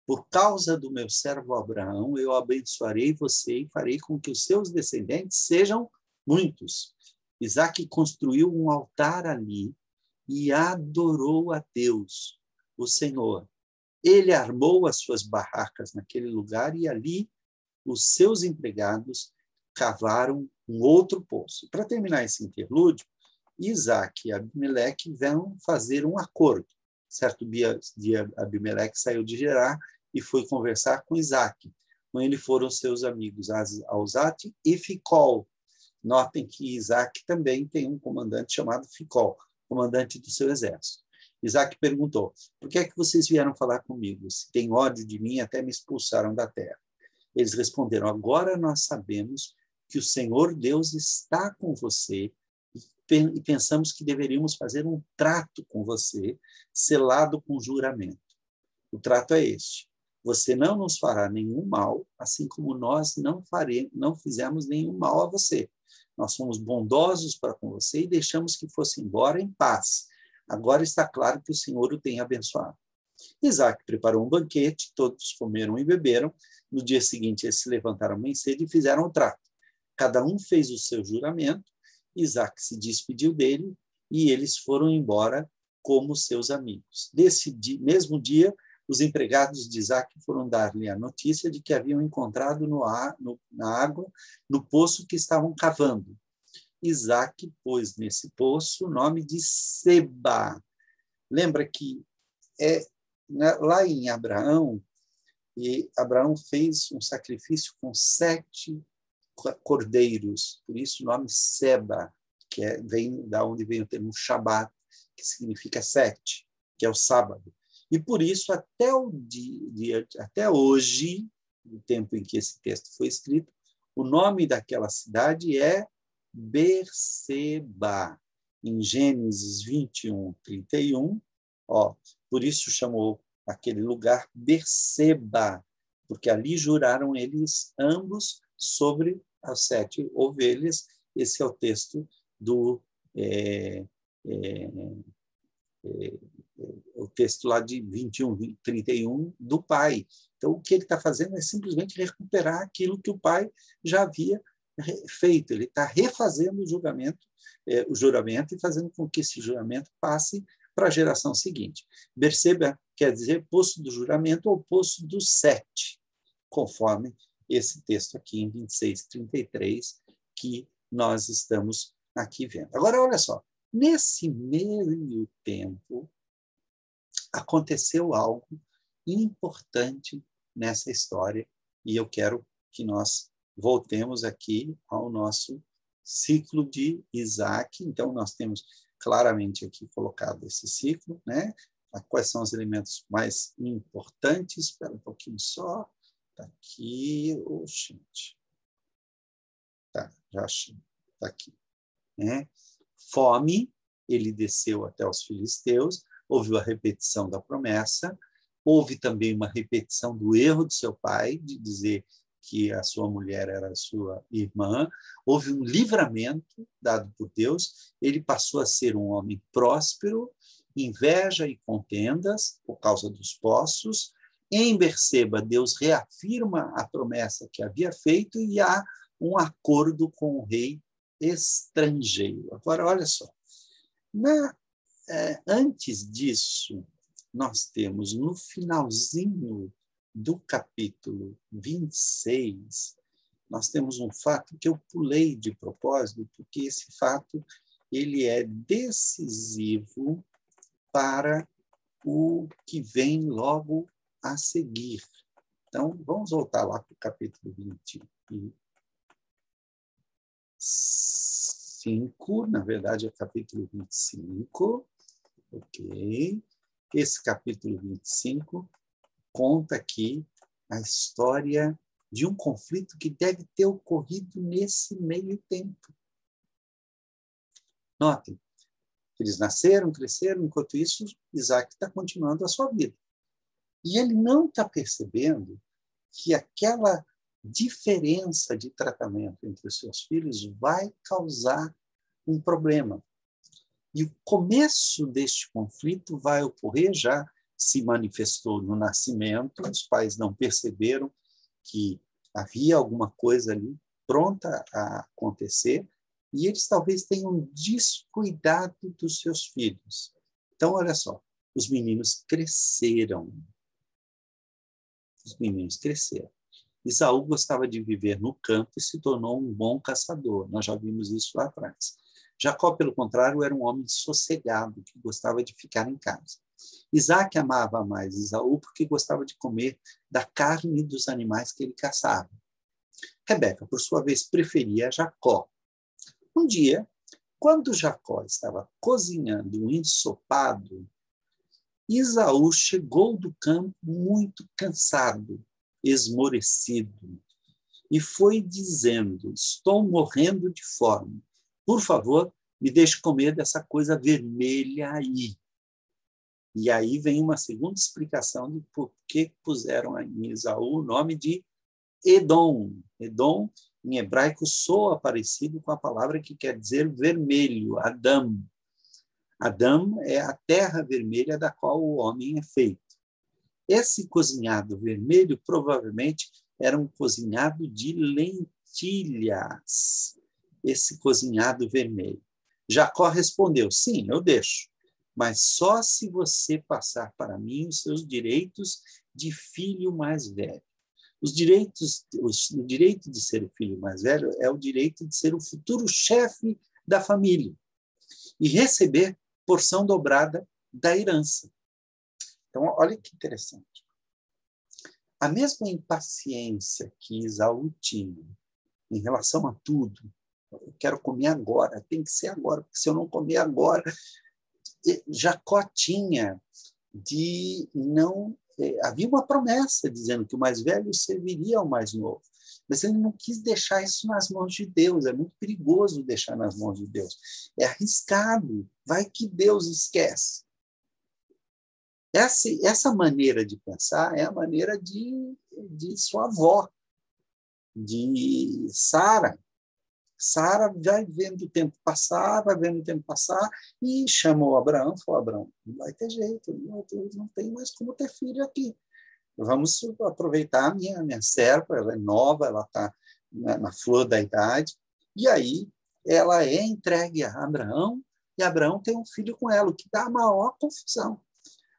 Por causa do meu servo Abraão, eu abençoarei você e farei com que os seus descendentes sejam muitos. Isaac construiu um altar ali e adorou a Deus, o Senhor. Ele armou as suas barracas naquele lugar e ali os seus empregados cavaram um outro poço. Para terminar esse interlúdio, Isaac e Abimeleque vão fazer um acordo. Certo dia, Abimeleque saiu de Gerar e foi conversar com Isaac. Com ele foram seus amigos Alzate e Ficol. Notem que Isaac também tem um comandante chamado Ficol, comandante do seu exército. Isaac perguntou, por que é que vocês vieram falar comigo? Se tem ódio de mim, até me expulsaram da terra. Eles responderam, agora nós sabemos que o Senhor Deus está com você e pensamos que deveríamos fazer um trato com você, selado com juramento. O trato é este. Você não nos fará nenhum mal, assim como nós não fizemos nenhum mal a você. Nós somos bondosos para com você e deixamos que fosse embora em paz. Agora está claro que o Senhor o tem abençoado. Isaac preparou um banquete, todos comeram e beberam. No dia seguinte, eles se levantaram bem cedo e fizeram o trato. Cada um fez o seu juramento Isaac se despediu dele e eles foram embora como seus amigos. Nesse mesmo dia, os empregados de Isaac foram dar-lhe a notícia de que haviam encontrado na água, no poço que estavam cavando. Isaac pôs nesse poço o nome de Seba. Lembra que lá em Abraão, Abraão fez um sacrifício com 7 cordeiros, por isso o nome Seba, que vem da onde vem o termo Shabat, que significa 7, que é o sábado. E por isso, até hoje, no tempo em que esse texto foi escrito, o nome daquela cidade é Berseba. Em Gênesis 21, 31, por isso chamou aquele lugar Berseba, porque ali juraram eles ambos sobre as 7 ovelhas. Esse é o texto do o texto lá de 21, 31 do pai. Então, o que ele está fazendo é simplesmente recuperar aquilo que o pai já havia feito. Ele está refazendo o juramento e fazendo com que esse juramento passe para a geração seguinte. Berseba quer dizer poço do juramento ou poço dos 7, conforme esse texto aqui em 26:33 que nós estamos aqui vendo. Agora, olha só, nesse meio tempo, aconteceu algo importante nessa história e eu quero que nós voltemos aqui ao nosso ciclo de Isaac. Então, nós temos claramente aqui colocado esse ciclo, né? Quais são os elementos mais importantes? Espera um pouquinho só. Está aqui. Gente. Tá, já achei. Está aqui. Né? Fome, ele desceu até os filisteus, houve a repetição da promessa, houve também uma repetição do erro de seu pai, de dizer que a sua mulher era a sua irmã, houve um livramento dado por Deus, ele passou a ser um homem próspero, inveja e contendas por causa dos poços. Em Berseba, Deus reafirma a promessa que havia feito e há um acordo com o rei estrangeiro. Agora, olha só, antes disso, nós temos no finalzinho do capítulo 26, nós temos um fato que eu pulei de propósito, porque esse fato ele é decisivo para o que vem logo a seguir. Então, vamos voltar lá para o capítulo 25, na verdade é o capítulo 25, ok? Esse capítulo 25 conta aqui a história de um conflito que deve ter ocorrido nesse meio tempo. Notem, eles nasceram, cresceram, enquanto isso, Isaac está continuando a sua vida. E ele não está percebendo que aquela diferença de tratamento entre os seus filhos vai causar um problema. E o começo deste conflito vai ocorrer, já se manifestou no nascimento, os pais não perceberam que havia alguma coisa ali pronta a acontecer, e eles talvez tenham descuidado dos seus filhos. Então, olha só, os meninos cresceram. Esaú gostava de viver no campo e se tornou um bom caçador. Nós já vimos isso lá atrás. Jacó, pelo contrário, era um homem sossegado, que gostava de ficar em casa. Isaac amava mais Esaú porque gostava de comer da carne dos animais que ele caçava. Rebeca, por sua vez, preferia Jacó. Um dia, quando Jacó estava cozinhando um ensopado, Esaú chegou do campo muito cansado, esmorecido, e foi dizendo: estou morrendo de fome. Por favor, me deixe comer dessa coisa vermelha aí. E aí vem uma segunda explicação de por que puseram em Esaú o nome de Edom. Edom, em hebraico, soa parecido com a palavra que quer dizer vermelho, Adam. Adam é a terra vermelha da qual o homem é feito. Esse cozinhado vermelho provavelmente era um cozinhado de lentilhas. esse cozinhado vermelho. Jacó respondeu, sim, eu deixo, mas só se você passar para mim os seus direitos de filho mais velho. O direito de ser o filho mais velho é o direito de ser o futuro chefe da família e receber porção dobrada da herança. Então, olha que interessante. A mesma impaciência que Esaú tinha em relação a tudo, eu quero comer agora, tem que ser agora, porque se eu não comer agora... Jacó tinha de não... havia uma promessa dizendo que o mais velho serviria ao mais novo, mas ele não quis deixar isso nas mãos de Deus. É muito perigoso deixar nas mãos de Deus. É arriscado. Vai que Deus esquece. Essa maneira de pensar é a maneira de sua avó, de Sara. Sara vai vendo o tempo passar, e chamou Abraão, falou, Abraão, não vai ter jeito, não tem mais como ter filho aqui. Vamos aproveitar a minha serva, ela é nova, ela está na flor da idade, e aí ela é entregue a Abraão, e Abraão tem um filho com ela, o que dá a maior confusão.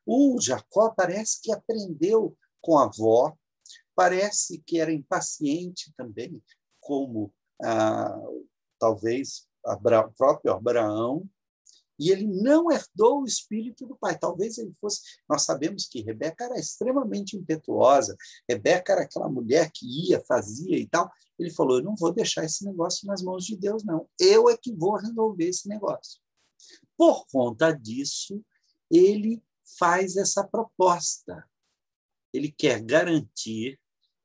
O Jacó parece que aprendeu com a avó, parece que era impaciente também, como talvez o próprio Abraão, e ele não herdou o espírito do pai. Talvez ele fosse... Nós sabemos que Rebeca era extremamente impetuosa, Rebeca era aquela mulher que ia, fazia e tal. Ele falou, eu não vou deixar esse negócio nas mãos de Deus, não. Eu é que vou resolver esse negócio. Por conta disso, ele faz essa proposta. Ele quer garantir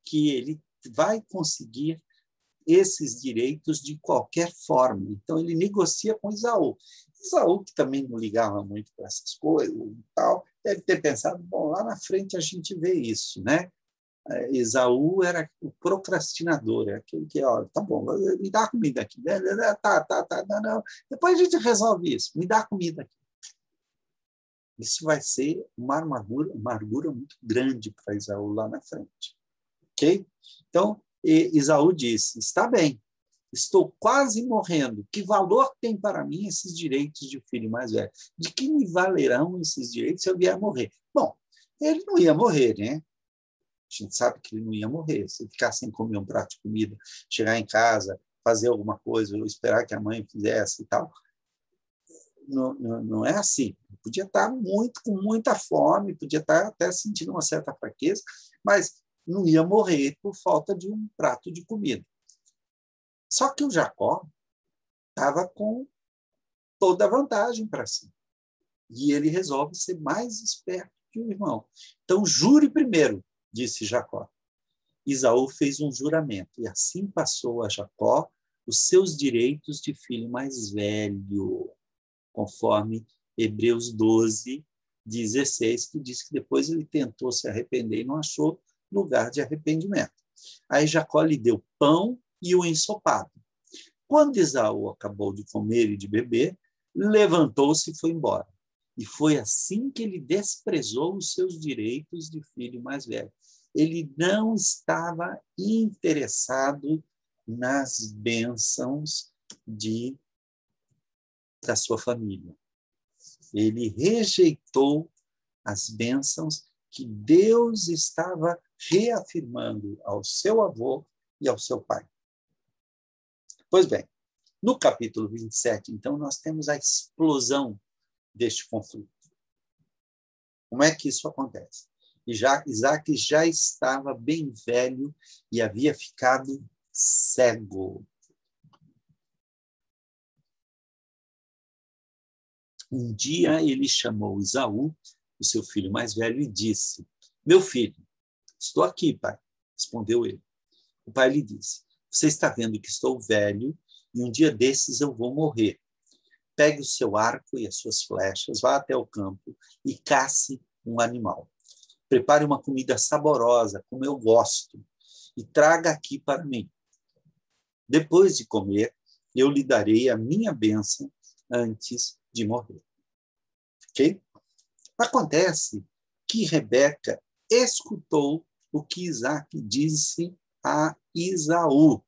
que ele vai conseguir esses direitos de qualquer forma. Então, ele negocia com Esaú. Esaú, que também não ligava muito para essas coisas, e tal, deve ter pensado, bom, lá na frente a gente vê isso, né? Esaú era o procrastinador, é aquele que, ó, tá bom, me dá comida aqui, tá, não. Depois a gente resolve isso, me dá comida aqui. Isso vai ser uma amargura muito grande para Esaú lá na frente. Ok? Então, Esaú disse, está bem, estou quase morrendo. Que valor tem para mim esses direitos de filho mais velho? De que me valerão esses direitos se eu vier a morrer? Bom, ele não ia morrer, né? A gente sabe que ele não ia morrer. Se ele ficar sem comer um prato de comida, chegar em casa, fazer alguma coisa, ou esperar que a mãe fizesse e tal. Não é assim. Podia estar com muita fome, podia estar até sentindo uma certa fraqueza, mas não ia morrer por falta de um prato de comida. Só que o Jacó estava com toda a vantagem para si. E ele resolve ser mais esperto que o irmão. Então, jure primeiro, disse Jacó. Esaú fez um juramento, e assim passou a Jacó os seus direitos de filho mais velho, conforme Hebreus 12, 16, que diz que depois ele tentou se arrepender e não achou lugar de arrependimento. Aí Jacó lhe deu pão e o ensopado. Quando Esaú acabou de comer e de beber, levantou-se e foi embora. E foi assim que ele desprezou os seus direitos de filho mais velho. Ele não estava interessado nas bênçãos da sua família. Ele rejeitou as bênçãos que Deus estava reafirmando ao seu avô e ao seu pai. Pois bem, no capítulo 27, então, nós temos a explosão deste conflito. Como é que isso acontece? Isaac já estava bem velho e havia ficado cego. Um dia ele chamou Esaú, o seu filho mais velho, e disse, meu filho, estou aqui, pai, respondeu ele. O pai lhe disse, você está vendo que estou velho e um dia desses eu vou morrer. Pegue o seu arco e as suas flechas, vá até o campo e casse um animal. Prepare uma comida saborosa, como eu gosto, e traga aqui para mim. Depois de comer, eu lhe darei a minha bênção antes de morrer. Ok? Acontece que Rebeca escutou o que Isaac disse a Esaú.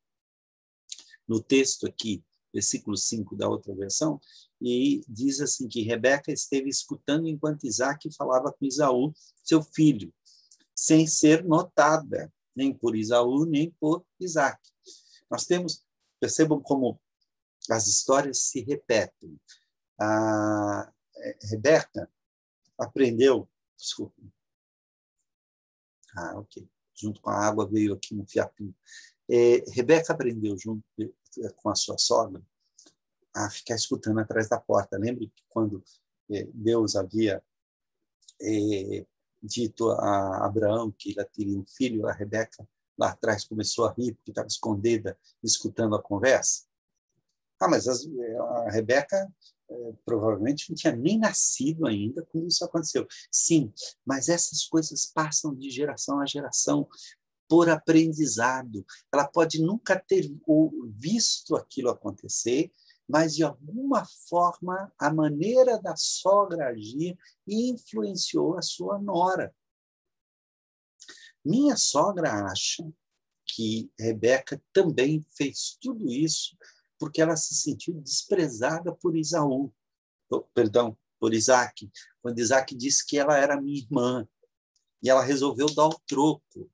No texto aqui, versículo 5 da outra versão, e diz assim que Rebeca esteve escutando enquanto Isaque falava com Esaú, seu filho, sem ser notada, nem por Esaú, nem por Isaque. Nós temos, percebam como as histórias se repetem. A Rebeca aprendeu, desculpa, ok, junto com a água veio aqui um fiapinho. Rebeca aprendeu junto com a sua sogra a ficar escutando atrás da porta. Lembre que quando Deus havia dito a Abraão que ele teria um filho, a Rebeca lá atrás começou a rir porque estava escondida, escutando a conversa. Mas a Rebeca provavelmente não tinha nem nascido ainda quando isso aconteceu. Sim, mas essas coisas passam de geração a geração por aprendizado. Ela pode nunca ter visto aquilo acontecer, mas, de alguma forma, a maneira da sogra agir influenciou a sua nora. Minha sogra acha que Rebeca também fez tudo isso porque ela se sentiu desprezada por Esaú, por Isaque, quando Isaque disse que ela era minha irmã, e ela resolveu dar o troco,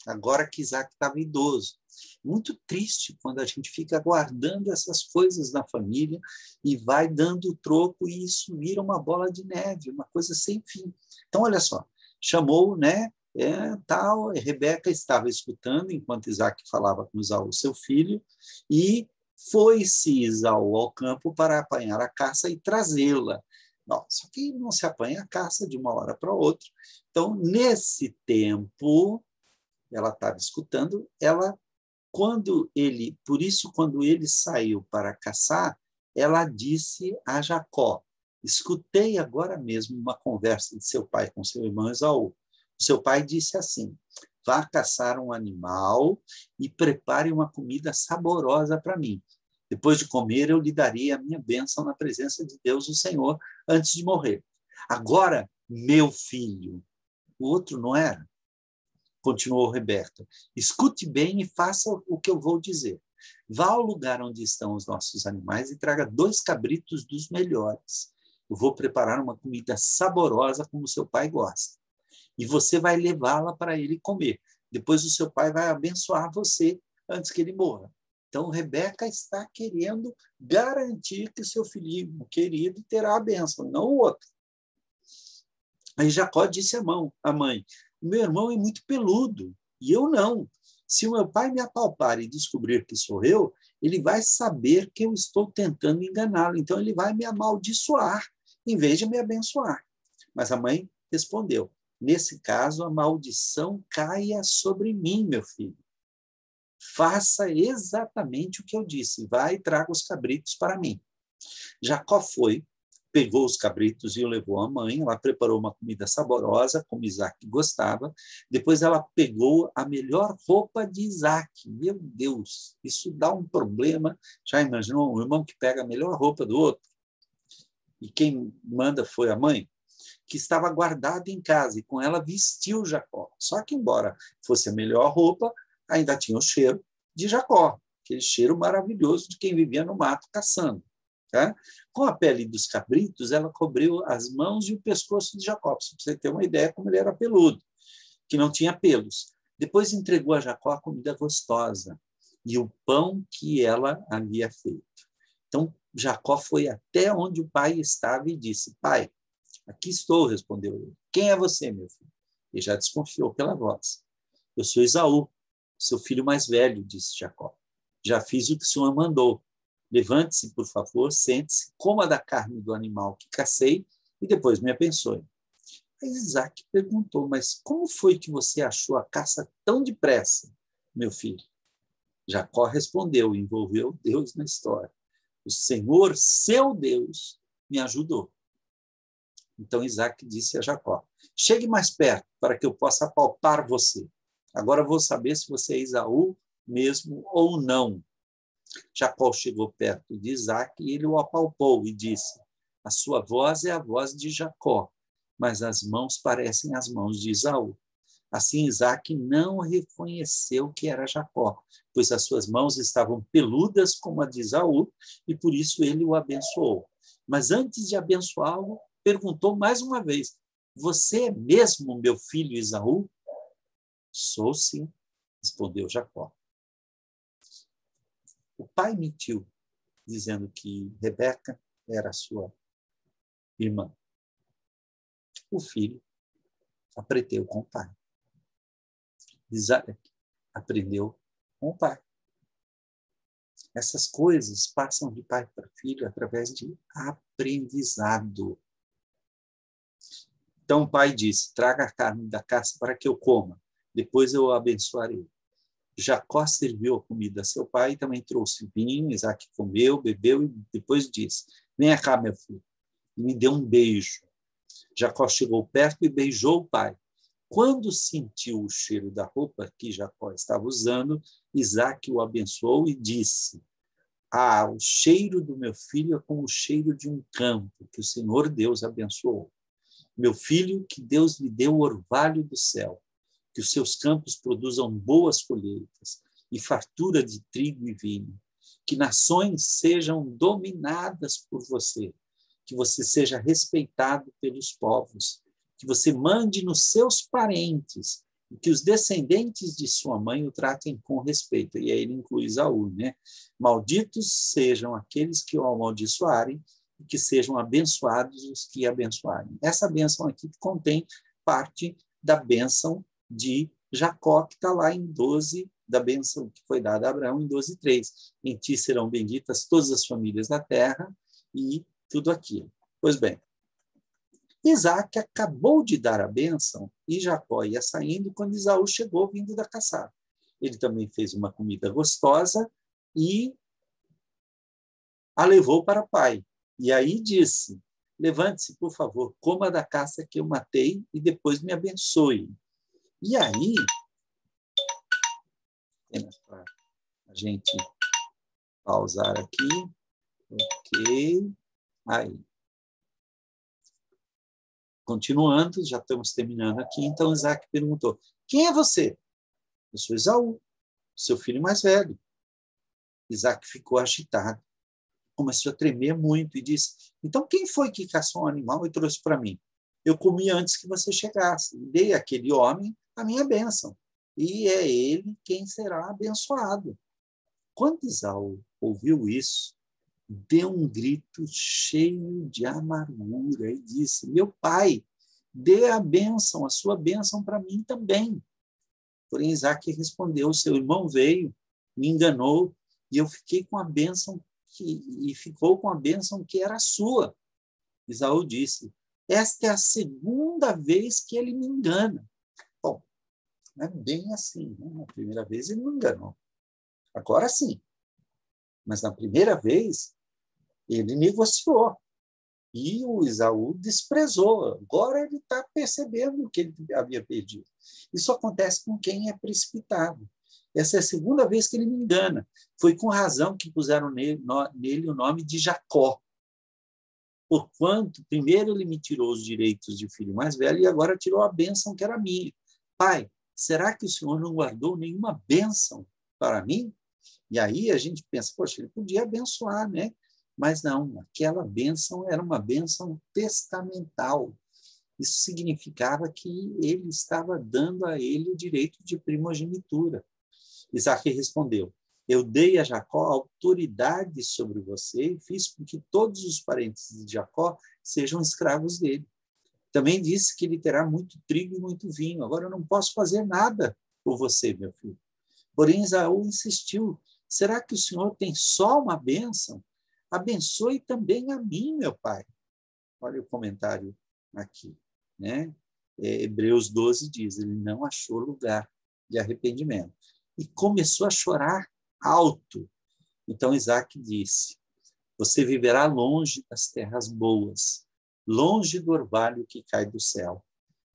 agora que Isaque estava idoso. Muito triste quando a gente fica guardando essas coisas na família e vai dando o troco e isso vira uma bola de neve, uma coisa sem fim. Então, olha só, chamou, né? Rebeca estava escutando enquanto Isaque falava com Esaú, seu filho, e foi-se Esaú ao campo para apanhar a caça e trazê-la. Só que não se apanha a caça de uma hora para outra. Então, nesse tempo, ela estava escutando, por isso, quando ele saiu para caçar, ela disse a Jacó, escutei agora mesmo uma conversa de seu pai com seu irmão Esaú. Seu pai disse assim, vá caçar um animal e prepare uma comida saborosa para mim. Depois de comer, eu lhe darei a minha bênção na presença de Deus, o Senhor, antes de morrer. Agora, meu filho, o outro não era? Continuou Rebeca, escute bem e faça o que eu vou dizer. Vá ao lugar onde estão os nossos animais e traga 2 cabritos dos melhores. Eu vou preparar uma comida saborosa como seu pai gosta. E você vai levá-la para ele comer. Depois o seu pai vai abençoar você antes que ele morra. Então, Rebeca está querendo garantir que o seu filhinho querido terá a bênção, não o outro. Aí Jacó disse à mãe, meu irmão é muito peludo, e eu não. Se o meu pai me apalpar e descobrir que sou eu, ele vai saber que eu estou tentando enganá-lo. Então, ele vai me amaldiçoar, em vez de me abençoar. Mas a mãe respondeu, nesse caso, a maldição caia sobre mim, meu filho. Faça exatamente o que eu disse. Vai e traga os cabritos para mim. Jacó foi, pegou os cabritos e o levou à mãe. Ela preparou uma comida saborosa, como Isaque gostava. Depois ela pegou a melhor roupa de Isaque. Meu Deus, isso dá um problema. Já imaginou um irmão que pega a melhor roupa do outro? E quem manda foi a mãe, que estava guardada em casa, e com ela vestiu Jacó. Só que, embora fosse a melhor roupa, ainda tinha o cheiro de Jacó, aquele cheiro maravilhoso de quem vivia no mato caçando. Tá? Com a pele dos cabritos, ela cobriu as mãos e o pescoço de Jacó, para você ter uma ideia como ele era peludo, que não tinha pelos. Depois entregou a Jacó a comida gostosa e o pão que ela havia feito. Então, Jacó foi até onde o pai estava e disse, pai, aqui estou, respondeu ele. Quem é você, meu filho? Ele já desconfiou pela voz. Eu sou Esaú, seu filho mais velho, disse Jacó. Já fiz o que o senhor mandou. Levante-se, por favor, sente-se, coma da carne do animal que cacei e depois me abençoe. Aí Isaque perguntou, mas como foi que você achou a caça tão depressa, meu filho? Jacó respondeu, envolveu Deus na história. O Senhor, seu Deus, me ajudou. Então Isaque disse a Jacó, chegue mais perto para que eu possa apalpar você. Agora vou saber se você é Esaú mesmo ou não. Jacó chegou perto de Isaque e ele o apalpou e disse, a sua voz é a voz de Jacó, mas as mãos parecem as mãos de Esaú. Assim, Isaque não reconheceu que era Jacó, pois as suas mãos estavam peludas como a de Esaú, e por isso ele o abençoou. Mas antes de abençoá-lo, perguntou mais uma vez: você é mesmo meu filho Esaú? Sou sim, respondeu Jacó. O pai mentiu, dizendo que Rebeca era sua irmã. O filho aprendeu com o pai. Isaac aprendeu com o pai. Essas coisas passam de pai para filho através de aprendizado. Então o pai disse: traga a carne da caça para que eu coma, depois eu o abençoarei. Jacó serviu a comida a seu pai e também trouxe vinho. Isaac comeu, bebeu e depois disse: venha cá, meu filho. E me deu um beijo. Jacó chegou perto e beijou o pai. Quando sentiu o cheiro da roupa que Jacó estava usando, Isaac o abençoou e disse: o cheiro do meu filho é como o cheiro de um campo que o Senhor Deus abençoou. Meu filho, que Deus lhe deu o orvalho do céu, que os seus campos produzam boas colheitas e fartura de trigo e vinho, que nações sejam dominadas por você, que você seja respeitado pelos povos, que você mande nos seus parentes e que os descendentes de sua mãe o tratem com respeito. E aí ele inclui Esaú, né? Malditos sejam aqueles que o amaldiçoarem e que sejam abençoados os que abençoarem. Essa bênção aqui contém parte da bênção de Jacó, que está lá em 12, da bênção que foi dada a Abraão em 12:3. Em ti serão benditas todas as famílias da terra e tudo aquilo. Pois bem, Isaac acabou de dar a bênção e Jacó ia saindo quando Esaú chegou vindo da caçada. Ele também fez uma comida gostosa e a levou para o pai. E aí disse: levante-se, por favor, coma da caça que eu matei e depois me abençoe. E aí, para a gente pausar aqui, ok, aí. Continuando, já estamos terminando aqui, então Isaac perguntou: quem é você? Eu sou Esaú, seu filho mais velho. Isaac ficou agitado, começou a tremer muito e disse: então quem foi que caçou um animal e trouxe para mim? Eu comi antes que você chegasse, e dei àquele homem a minha bênção, e é ele quem será abençoado. Quando Esaú ouviu isso, deu um grito cheio de amargura e disse: meu pai, dê a bênção, a sua bênção para mim também. Porém, Isaac respondeu: seu irmão veio, me enganou, e eu fiquei com a bênção e ficou com a bênção que era sua. Esaú disse: esta é a segunda vez que ele me engana. Bom, não é bem assim, né? Na primeira vez ele me enganou. Agora sim. Mas na primeira vez, ele negociou. E o Esaú desprezou. Agora ele está percebendo o que ele havia perdido. Isso acontece com quem é precipitado. Essa é a segunda vez que ele me engana. Foi com razão que puseram nele o nome de Jacó. Porquanto, primeiro ele me tirou os direitos de filho mais velho e agora tirou a bênção que era minha. Pai, será que o Senhor não guardou nenhuma bênção para mim? E aí a gente pensa, poxa, ele podia abençoar, né? Mas não, aquela bênção era uma bênção testamental. Isso significava que ele estava dando a ele o direito de primogenitura. Isaac respondeu: eu dei a Jacó autoridade sobre você e fiz com que todos os parentes de Jacó sejam escravos dele. Também disse que ele terá muito trigo e muito vinho. Agora eu não posso fazer nada por você, meu filho. Porém, Esaú insistiu: será que o Senhor tem só uma bênção? Abençoe também a mim, meu pai. Olha o comentário aqui, né? Hebreus 12 diz: ele não achou lugar de arrependimento. E começou a chorar alto. Então Isaac disse: você viverá longe das terras boas, longe do orvalho que cai do céu.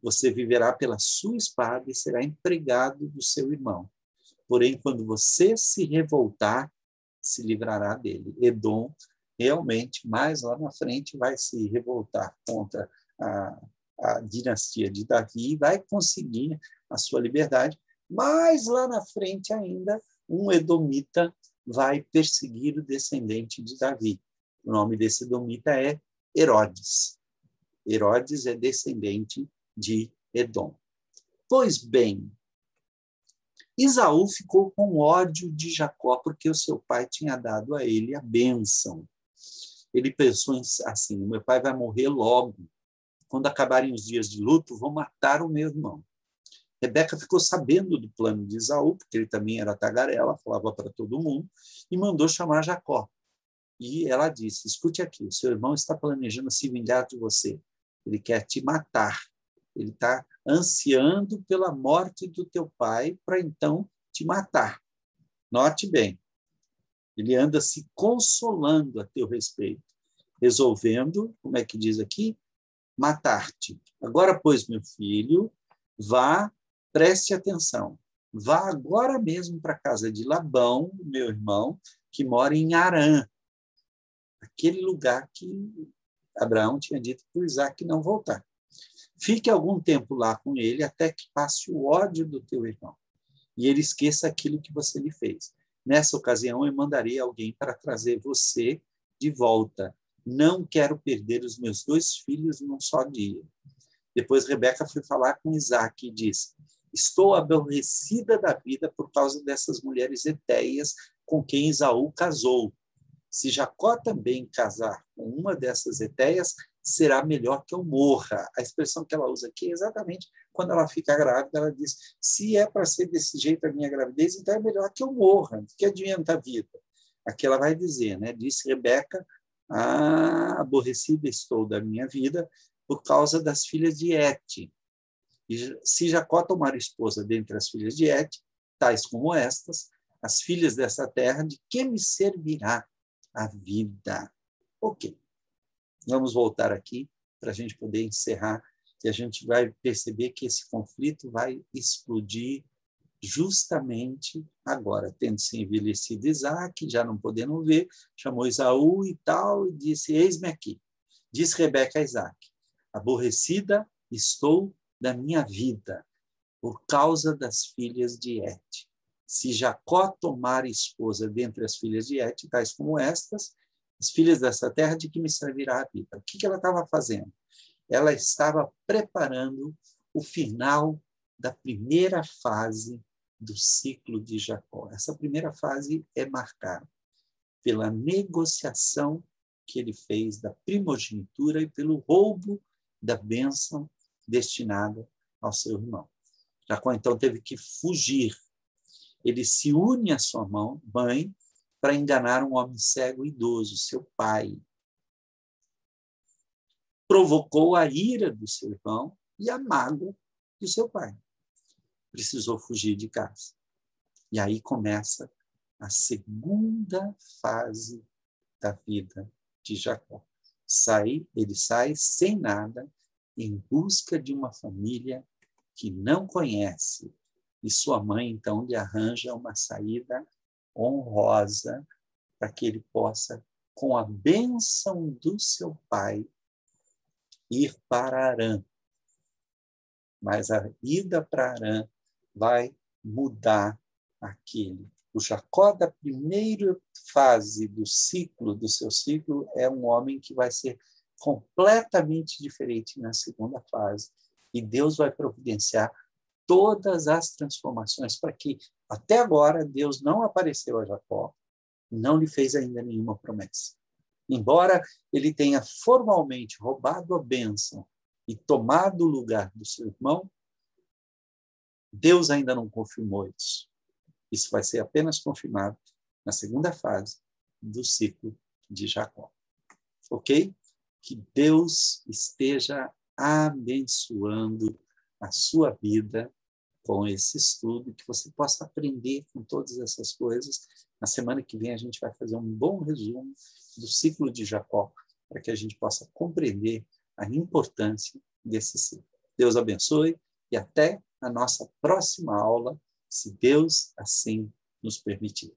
Você viverá pela sua espada e será empregado do seu irmão. Porém, quando você se revoltar, se livrará dele. Edom realmente, mais lá na frente, vai se revoltar contra a dinastia de Davi e vai conseguir a sua liberdade, mas lá na frente ainda um edomita vai perseguir o descendente de Davi. O nome desse edomita é Herodes. Herodes é descendente de Edom. Pois bem, Esaú ficou com ódio de Jacó porque o seu pai tinha dado a ele a bênção. Ele pensou assim, meu pai vai morrer logo. Quando acabarem os dias de luto, vou matar o meu irmão. Rebeca ficou sabendo do plano de Esaú, porque ele também era tagarela, falava para todo mundo, e mandou chamar Jacó. E ela disse, escute aqui, o seu irmão está planejando se vingar de você. Ele quer te matar. Ele está ansiando pela morte do teu pai para então te matar. Note bem, ele anda se consolando a teu respeito, resolvendo, como é que diz aqui? Matar-te. Agora, pois, meu filho, vá, preste atenção. Vá agora mesmo para a casa de Labão, meu irmão, que mora em Harã, aquele lugar que Abraão tinha dito para o Isaac não voltar. Fique algum tempo lá com ele até que passe o ódio do teu irmão e ele esqueça aquilo que você lhe fez. Nessa ocasião, eu mandarei alguém para trazer você de volta. Não quero perder os meus 2 filhos num só dia. Depois, Rebeca foi falar com Isaac e disse, estou aborrecida da vida por causa dessas mulheres hetéias com quem Esaú casou. Se Jacó também casar com uma dessas hetéias, será melhor que eu morra. A expressão que ela usa aqui é exatamente quando ela fica grávida, ela diz, se é para ser desse jeito a minha gravidez, então é melhor que eu morra, que adianta a vida. Aqui ela vai dizer, né? Disse Rebeca, aborrecida estou da minha vida por causa das filhas de Et. E se Jacó tomar esposa dentre as filhas de Et, tais como estas, as filhas dessa terra, de que me servirá a vida? Ok. Vamos voltar aqui para a gente poder encerrar, e a gente vai perceber que esse conflito vai explodir justamente agora, tendo se envelhecido Isaac, já não podendo ver, chamou Esaú e tal, e disse, eis-me aqui. Diz Rebeca a Isaac, aborrecida estou da minha vida, por causa das filhas de Et. Se Jacó tomar esposa dentre as filhas de Et, tais como estas, as filhas dessa terra, de que me servirá a vida? O que ela estava fazendo? Ela estava preparando o final da primeira fase do ciclo de Jacó. Essa primeira fase é marcada pela negociação que ele fez da primogenitura e pelo roubo da bênção destinada ao seu irmão. Jacó, então, teve que fugir. Ele se une à sua mãe para enganar um homem cego e idoso, seu pai. Provocou a ira do seu irmão e a mágoa do seu pai. Precisou fugir de casa. E aí começa a segunda fase da vida de Jacó. Ele sai sem nada, em busca de uma família que não conhece. E sua mãe, então, lhe arranja uma saída honrosa para que ele possa, com a bênção do seu pai, ir para Harã. Mas a ida para Harã vai mudar aquele. O Jacó da primeira fase do seu ciclo, é um homem que vai ser completamente diferente na segunda fase. E Deus vai providenciar todas as transformações para que, até agora, Deus não apareceu a Jacó, não lhe fez ainda nenhuma promessa. Embora ele tenha formalmente roubado a bênção e tomado o lugar do seu irmão, Deus ainda não confirmou isso. Isso vai ser apenas confirmado na segunda fase do ciclo de Jacó. Ok? Que Deus esteja abençoando a sua vida com esse estudo, que você possa aprender com todas essas coisas. Na semana que vem a gente vai fazer um bom resumo do ciclo de Jacó, para que a gente possa compreender a importância desse ciclo. Deus abençoe e até a nossa próxima aula, se Deus assim nos permitir.